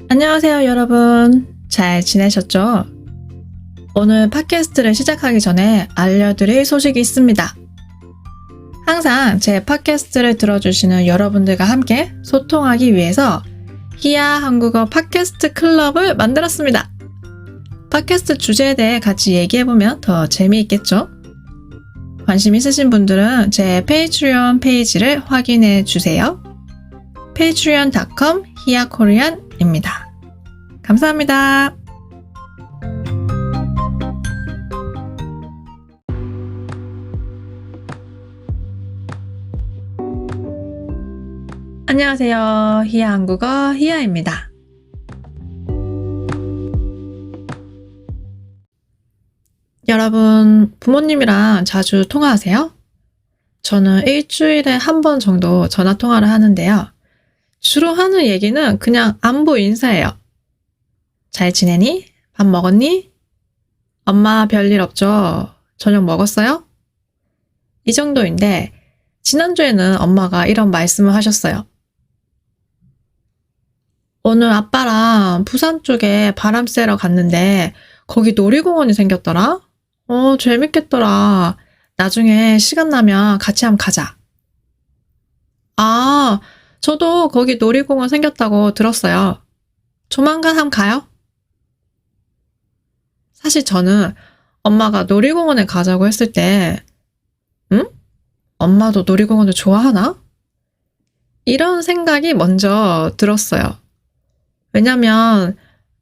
안녕하세요, 여러분. 잘 지내셨죠? 오늘 팟캐스트를 시작하기 전에 알려드릴 소식이 있습니다. 항상 제 팟캐스트를 들어주시는 여러분들과 함께 소통하기 위해서 히야 한국어 팟캐스트 클럽을 만들었습니다. 팟캐스트 주제에 대해 같이 얘기해보면 더 재미있겠죠? 관심 있으신 분들은 제 페이트리온 페이지를 확인해 주세요. patreon.com hiakorean입니다. 감사합니다. 안녕하세요. 히야 한국어 히야입니다. 여러분, 부모님이랑 자주 통화하세요? 저는 일주일에 한 번 정도 전화 통화를 하는데요. 주로 하는 얘기는 그냥 안부 인사예요. 잘 지내니? 밥 먹었니? 엄마 별일 없죠? 저녁 먹었어요? 이 정도인데 지난주에는 엄마가 이런 말씀을 하셨어요. 오늘 아빠랑 부산 쪽에 바람 쐬러 갔는데 거기 놀이공원이 생겼더라? 재밌겠더라. 나중에 시간 나면 같이 한번 가자. 아, 저도 거기 놀이공원 생겼다고 들었어요. 조만간 한번 가요? 사실 저는 엄마가 놀이공원에 가자고 했을 때, 응? 엄마도 놀이공원을 좋아하나? 이런 생각이 먼저 들었어요. 왜냐면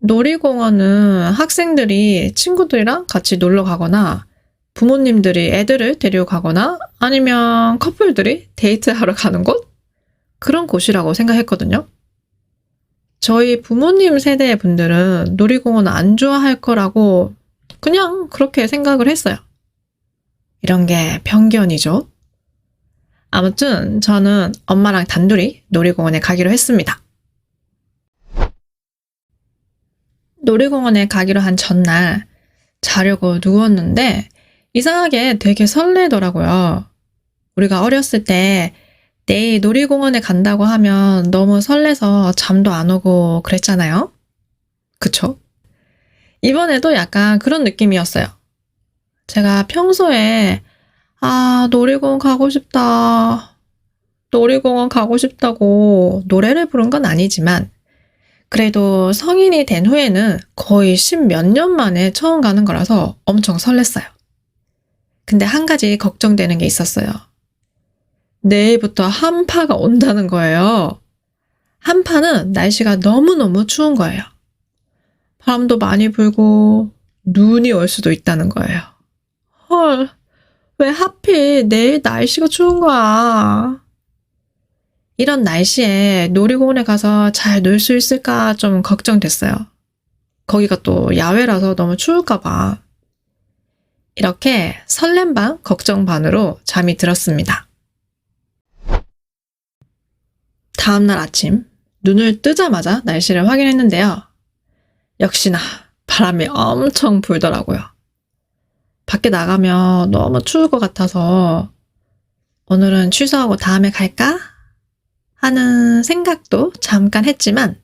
놀이공원은 학생들이 친구들이랑 같이 놀러 가거나 부모님들이 애들을 데리고 가거나 아니면 커플들이 데이트하러 가는 곳? 그런 곳이라고 생각했거든요. 저희 부모님 세대의 분들은 놀이공원 안 좋아할 거라고 그냥 그렇게 생각을 했어요. 이런 게 편견이죠. 아무튼 저는 엄마랑 단둘이 놀이공원에 가기로 했습니다. 놀이공원에 가기로 한 전날 자려고 누웠는데 이상하게 되게 설레더라고요. 우리가 어렸을 때 내일 놀이공원에 간다고 하면 너무 설레서 잠도 안 오고 그랬잖아요. 그쵸? 이번에도 약간 그런 느낌이었어요. 제가 평소에 놀이공원 가고 싶다. 놀이공원 가고 싶다고 노래를 부른 건 아니지만 그래도 성인이 된 후에는 거의 10몇 년 만에 처음 가는 거라서 엄청 설렜어요. 근데 한 가지 걱정되는 게 있었어요. 내일부터 한파가 온다는 거예요. 한파는 날씨가 너무너무 추운 거예요. 바람도 많이 불고 눈이 올 수도 있다는 거예요. 헐, 왜 하필 내일 날씨가 추운 거야? 이런 날씨에 놀이공원에 가서 잘 놀 수 있을까 좀 걱정됐어요. 거기가 또 야외라서 너무 추울까 봐. 이렇게 설렘 반 걱정 반으로 잠이 들었습니다. 다음날 아침 눈을 뜨자마자 날씨를 확인했는데요. 역시나 바람이 엄청 불더라고요. 밖에 나가면 너무 추울 것 같아서 오늘은 취소하고 다음에 갈까? 하는 생각도 잠깐 했지만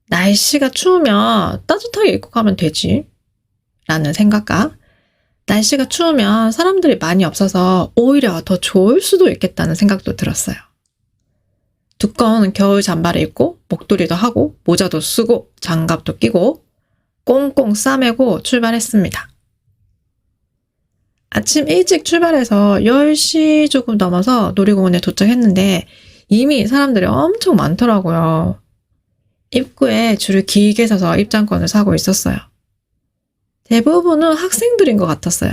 날씨가 추우면 따뜻하게 입고 가면 되지 라는 생각과 날씨가 추우면 사람들이 많이 없어서 오히려 더 좋을 수도 있겠다는 생각도 들었어요. 두꺼운 겨울 잠바를 입고 목도리도 하고 모자도 쓰고 장갑도 끼고 꽁꽁 싸매고 출발했습니다. 아침 일찍 출발해서 10시 조금 넘어서 놀이공원에 도착했는데 이미 사람들이 엄청 많더라고요. 입구에 줄을 길게 서서 입장권을 사고 있었어요. 대부분은 학생들인 것 같았어요.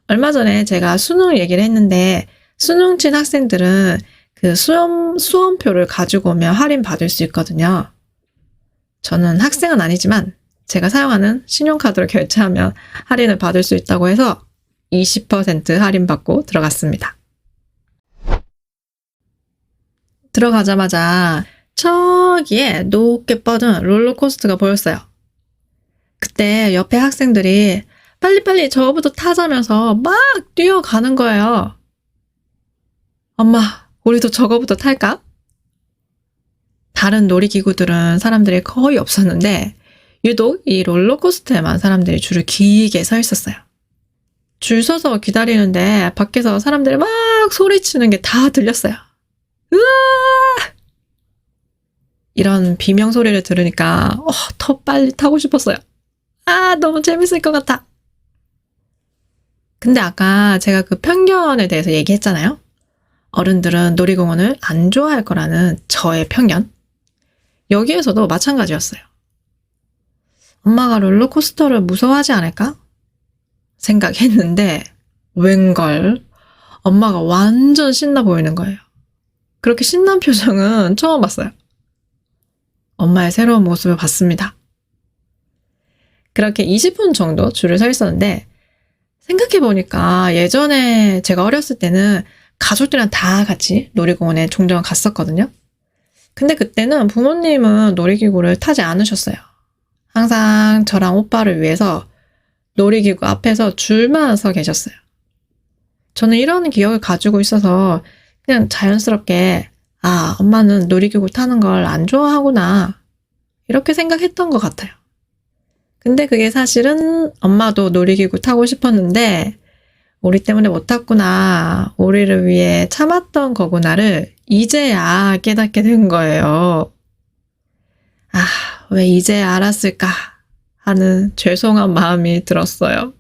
얼마 전에 제가 수능 얘기를 했는데 수능 친 학생들은 그 수험표를 가지고 오면 할인 받을 수 있거든요. 저는 학생은 아니지만 제가 사용하는 신용카드로 결제하면 할인을 받을 수 있다고 해서 20% 할인받고 들어갔습니다. 들어가자마자 저기에 높게 뻗은 롤러코스터가 보였어요. 그때 옆에 학생들이 빨리빨리 저거부터 타자면서 막 뛰어가는 거예요. 엄마, 우리도 저거부터 탈까? 다른 놀이기구들은 사람들이 거의 없었는데 유독 이 롤러코스터에만 사람들이 줄을 길게 서 있었어요. 줄 서서 기다리는데 밖에서 사람들이 막 소리치는 게 다 들렸어요. 으아! 이런 비명 소리를 들으니까 더 빨리 타고 싶었어요. 아, 너무 재밌을 것 같아. 근데 아까 제가 그 편견에 대해서 얘기했잖아요. 어른들은 놀이공원을 안 좋아할 거라는 저의 편견. 여기에서도 마찬가지였어요. 엄마가 롤러코스터를 무서워하지 않을까? 생각했는데 웬걸 엄마가 완전 신나 보이는 거예요. 그렇게 신난 표정은 처음 봤어요. 엄마의 새로운 모습을 봤습니다. 그렇게 20분 정도 줄을 서 있었는데 생각해보니까 예전에 제가 어렸을 때는 가족들이랑 다 같이 놀이공원에 종종 갔었거든요. 근데 그때는 부모님은 놀이기구를 타지 않으셨어요. 항상 저랑 오빠를 위해서 놀이기구 앞에서 줄만 서 계셨어요. 저는 이런 기억을 가지고 있어서 그냥 자연스럽게 아, 엄마는 놀이기구 타는 걸 안 좋아하구나 이렇게 생각했던 것 같아요. 근데 그게 사실은 엄마도 놀이기구 타고 싶었는데 우리 때문에 못 탔구나, 우리를 위해 참았던 거구나를 이제야 깨닫게 된 거예요. 아, 왜 이제 알았을까 하는 죄송한 마음이 들었어요.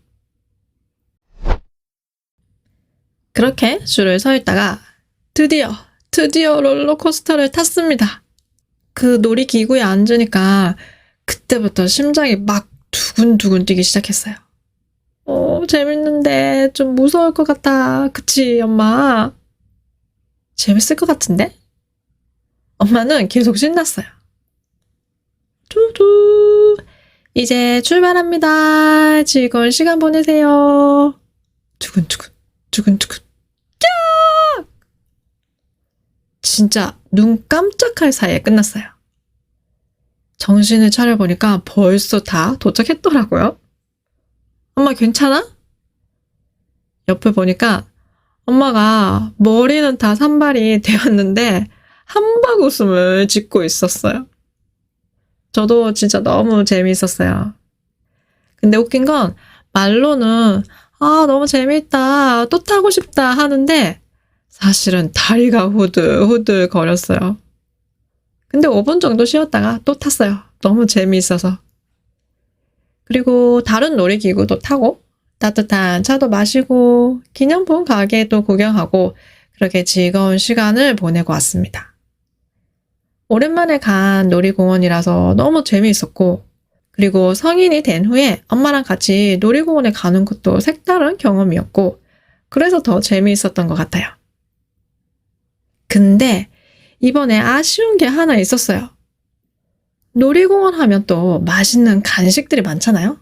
그렇게 줄을 서 있다가 드디어 롤러코스터를 탔습니다. 그 놀이기구에 앉으니까 그때부터 심장이 막 두근두근 뛰기 시작했어요. 재밌는데 좀 무서울 것 같아. 그치, 엄마? 재밌을 것 같은데? 엄마는 계속 신났어요. 두두, 이제 출발합니다. 즐거운 시간 보내세요. 두근두근, 두근두근. 야! 진짜 눈 깜짝할 사이에 끝났어요. 정신을 차려보니까 벌써 다 도착했더라고요. 엄마 괜찮아? 옆을 보니까 엄마가 머리는 다 산발이 되었는데 한박 웃음을 짓고 있었어요. 저도 진짜 너무 재미있었어요. 근데 웃긴 건 말로는 아, 너무 재밌다, 또 타고 싶다 하는데 사실은 다리가 후들후들 거렸어요. 근데 5분 정도 쉬었다가 또 탔어요. 너무 재미있어서. 그리고 다른 놀이기구도 타고 따뜻한 차도 마시고 기념품 가게도 구경하고 그렇게 즐거운 시간을 보내고 왔습니다. 오랜만에 간 놀이공원이라서 너무 재미있었고 그리고 성인이 된 후에 엄마랑 같이 놀이공원에 가는 것도 색다른 경험이었고 그래서 더 재미있었던 것 같아요. 근데 이번에 아쉬운 게 하나 있었어요. 놀이공원 하면 또 맛있는 간식들이 많잖아요.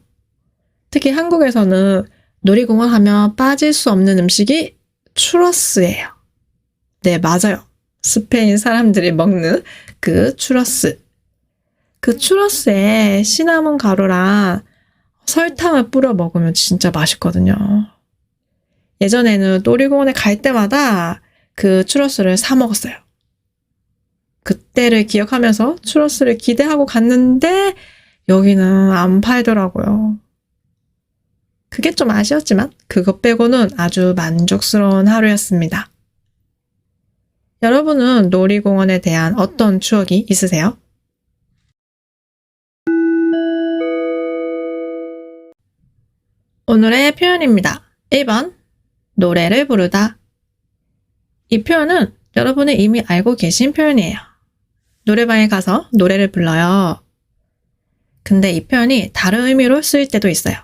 특히 한국에서는 놀이공원 하면 빠질 수 없는 음식이 추러스예요. 네, 맞아요. 스페인 사람들이 먹는 그 추러스. 그 추러스에 시나몬 가루랑 설탕을 뿌려 먹으면 진짜 맛있거든요. 예전에는 놀이공원에 갈 때마다 그 추러스를 사 먹었어요. 그때를 기억하면서 추러스를 기대하고 갔는데 여기는 안 팔더라고요. 그게 좀 아쉬웠지만 그것 빼고는 아주 만족스러운 하루였습니다. 여러분은 놀이공원에 대한 어떤 추억이 있으세요? 오늘의 표현입니다. 1번, 노래를 부르다. 이 표현은 여러분이 이미 알고 계신 표현이에요. 노래방에 가서 노래를 불러요. 근데 이 표현이 다른 의미로 쓰일 때도 있어요.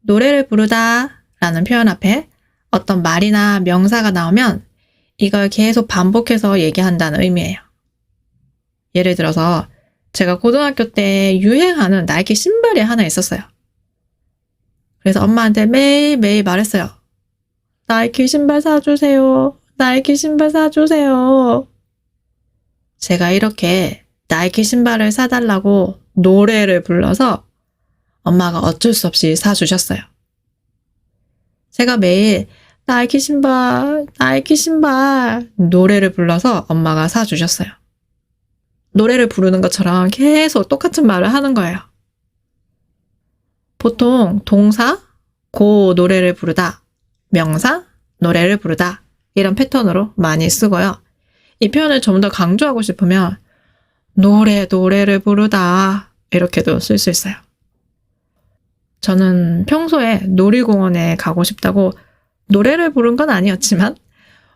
노래를 부르다 라는 표현 앞에 어떤 말이나 명사가 나오면 이걸 계속 반복해서 얘기한다는 의미예요. 예를 들어서 제가 고등학교 때 유행하는 나이키 신발이 하나 있었어요. 그래서 엄마한테 매일매일 말했어요. 나이키 신발 사주세요. 나이키 신발 사주세요. 제가 이렇게 나이키 신발을 사달라고 노래를 불러서 엄마가 어쩔 수 없이 사주셨어요. 제가 매일 나이키 신발, 나이키 신발 노래를 불러서 엄마가 사주셨어요. 노래를 부르는 것처럼 계속 똑같은 말을 하는 거예요. 보통 동사, 노래를 부르다, 명사, 노래를 부르다 이런 패턴으로 많이 쓰고요. 이 표현을 좀 더 강조하고 싶으면 노래를 부르다 이렇게도 쓸 수 있어요. 저는 평소에 놀이공원에 가고 싶다고 노래를 부른 건 아니었지만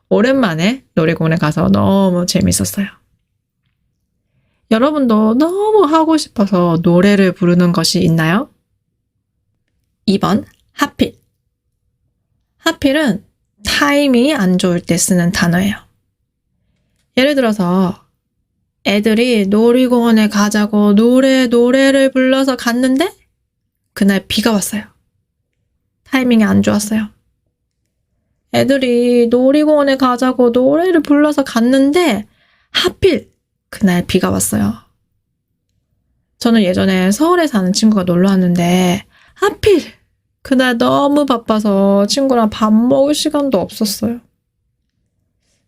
오랜만에 놀이공원에 가서 너무 재밌었어요. 여러분도 너무 하고 싶어서 노래를 부르는 것이 있나요? 2번, 하필. 하필은 타이밍이 안 좋을 때 쓰는 단어예요. 예를 들어서 애들이 놀이공원에 가자고 노래를 불러서 갔는데 그날 비가 왔어요. 타이밍이 안 좋았어요. 애들이 놀이공원에 가자고 노래를 불러서 갔는데 하필 그날 비가 왔어요. 저는 예전에 서울에 사는 친구가 놀러 왔는데 하필 그날 너무 바빠서 친구랑 밥 먹을 시간도 없었어요.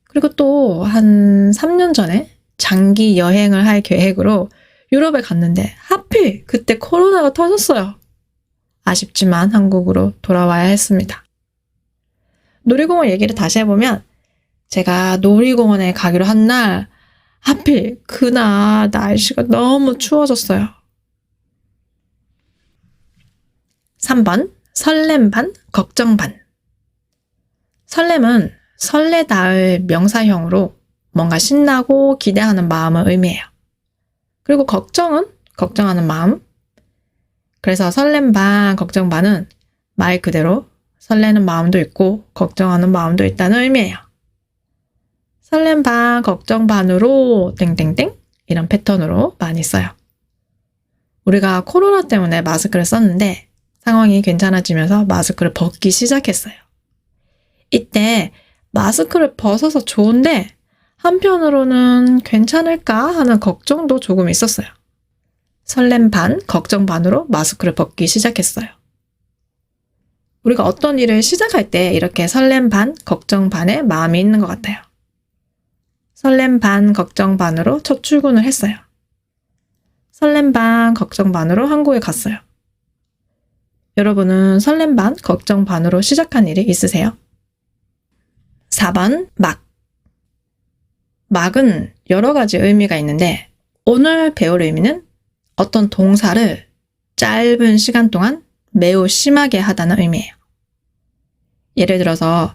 그리고 또 한 3년 전에 장기 여행을 할 계획으로 유럽에 갔는데 하필 그때 코로나가 터졌어요. 아쉽지만 한국으로 돌아와야 했습니다. 놀이공원 얘기를 다시 해보면 제가 놀이공원에 가기로 한 날 하필 그날 날씨가 너무 추워졌어요. 3번 설렘 반, 걱정 반. 설렘은 설레다의 명사형으로 뭔가 신나고 기대하는 마음을 의미해요. 그리고 걱정은 걱정하는 마음. 그래서 설렘 반, 걱정 반은 말 그대로 설레는 마음도 있고 걱정하는 마음도 있다는 의미예요. 설렘 반, 걱정 반으로 땡땡땡 이런 패턴으로 많이 써요. 우리가 코로나 때문에 마스크를 썼는데 상황이 괜찮아지면서 마스크를 벗기 시작했어요. 이때 마스크를 벗어서 좋은데 한편으로는 괜찮을까 하는 걱정도 조금 있었어요. 설렘 반, 걱정 반으로 마스크를 벗기 시작했어요. 우리가 어떤 일을 시작할 때 이렇게 설렘 반, 걱정 반의 마음이 있는 것 같아요. 설렘 반, 걱정 반으로 첫 출근을 했어요. 설렘 반, 걱정 반으로 한국에 갔어요. 여러분은 설렘 반, 걱정 반으로 시작한 일이 있으세요? 4번 막. 막은 여러 가지 의미가 있는데 오늘 배울 의미는 어떤 동사를 짧은 시간 동안 매우 심하게 하다는 의미예요. 예를 들어서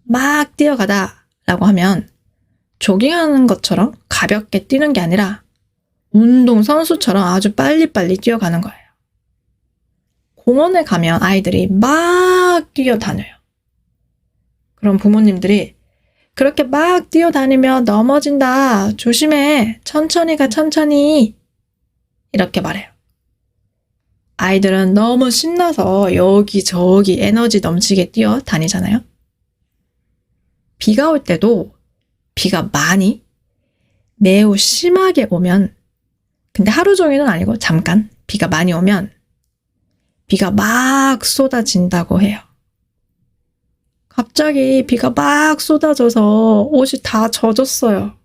막 뛰어가다 라고 하면 조깅하는 것처럼 가볍게 뛰는 게 아니라 운동선수처럼 아주 빨리빨리 뛰어가는 거예요. 공원에 가면 아이들이 막 뛰어다녀요. 그럼 부모님들이 그렇게 막 뛰어다니면 넘어진다. 조심해. 천천히 가, 천천히. 이렇게 말해요. 아이들은 너무 신나서 여기저기 에너지 넘치게 뛰어다니잖아요. 비가 올 때도 비가 많이, 매우 심하게 오면, 근데 하루 종일은 아니고 잠깐 비가 많이 오면 비가 막 쏟아진다고 해요. 갑자기 비가 막 쏟아져서 옷이 다 젖었어요.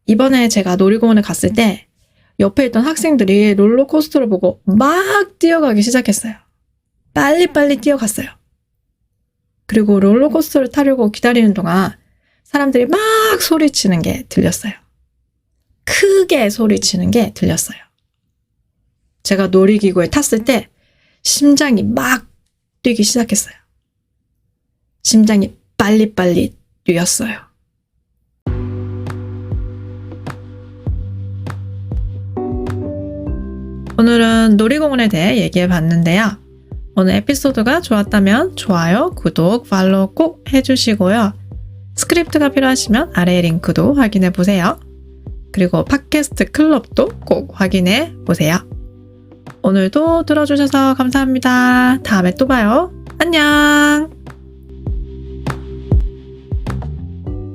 이번에 제가 놀이공원에 갔을 때 옆에 있던 학생들이 롤러코스터를 보고 막 뛰어가기 시작했어요. 빨리빨리 뛰어갔어요. 그리고 롤러코스터를 타려고 기다리는 동안 사람들이 막 소리치는 게 들렸어요. 크게 소리치는 게 들렸어요. 제가 놀이기구에 탔을 때 심장이 막 뛰기 시작했어요. 심장이 빨리빨리 뛰었어요. 오늘은 놀이공원에 대해 얘기해 봤는데요. 오늘 에피소드가 좋았다면 좋아요, 구독, 팔로우 꼭 해주시고요. 스크립트가 필요하시면 아래 링크도 확인해 보세요. 그리고 팟캐스트 클럽도 꼭 확인해 보세요. 오늘도 들어주셔서 감사합니다. 다음에 또 봐요. 안녕!